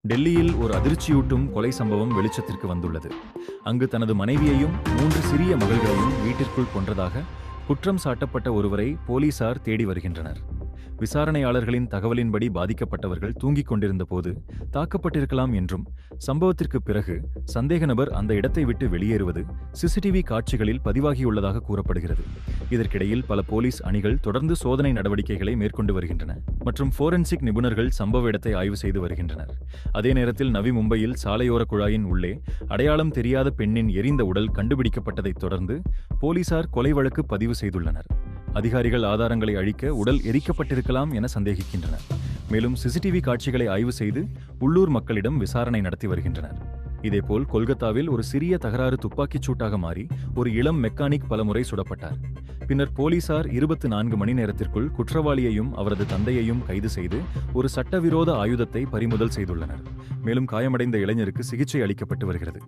டெல்லியில் ஒரு அதிர்ச்சியூட்டும் கொலை சம்பவம் வெளிச்சத்திற்கு வந்துள்ளது. அங்கு தனது மனைவியையும் 3 சிறிய மகள்களையும் வீட்டிற்குள் கொன்றதாக குற்றம் சாட்டப்பட்ட ஒருவரை போலீசார் தேடி வருகின்றனர். விசாரணையாளர்களின் தகவலின்படி பாதிக்கப்பட்டவர்கள் தூங்கிக் கொண்டிருந்த போது தாக்கப்பட்டிருக்கலாம் என்றும், சம்பவத்திற்கு பிறகு சந்தேக நபர் அந்த இடத்தை விட்டு வெளியேறுவது சிசிடிவி காட்சிகளில் பதிவாகியுள்ளதாக கூறப்படுகிறது. இதற்கிடையில் பல போலீஸ் அணிகள் தொடர்ந்து சோதனை நடவடிக்கைகளை மேற்கொண்டு வருகின்றன மற்றும் போரன்சிக் நிபுணர்கள் சம்பவ இடத்தை ஆய்வு செய்து வருகின்றனர். அதே நேரத்தில் நவி மும்பையில் சாலையோர குழாயின் உள்ளே அடையாளம் தெரியாத பெண்ணின் எரிந்த உடல் கண்டுபிடிக்கப்பட்டதைத் தொடர்ந்து போலீசார் கொலை வழக்கு பதிவு செய்துள்ளனர். அதிகாரிகள் ஆதாரங்களை அழிக்க உடல் எரிக்கப்பட்டிருக்கலாம் என சந்தேகிக்கின்றனர். மேலும் சிசிடிவி காட்சிகளை ஆய்வு செய்து உள்ளூர் மக்களிடம் விசாரணை நடத்தி வருகின்றனர். இதேபோல் கொல்கத்தாவில் ஒரு சிறிய தகராறு துப்பாக்கிச் சூட்டாக மாறி ஒரு இளம் மெக்கானிக் பலமுறை சுடப்பட்டார். பின்னர் போலீசார் 24 மணி நேரத்திற்குள் குற்றவாளியையும் அவரது தந்தையையும் கைது செய்து ஒரு சட்டவிரோத ஆயுதத்தை பறிமுதல் செய்துள்ளனர். மேலும் காயமடைந்த இளைஞருக்கு சிகிச்சை அளிக்கப்பட்டு வருகிறது.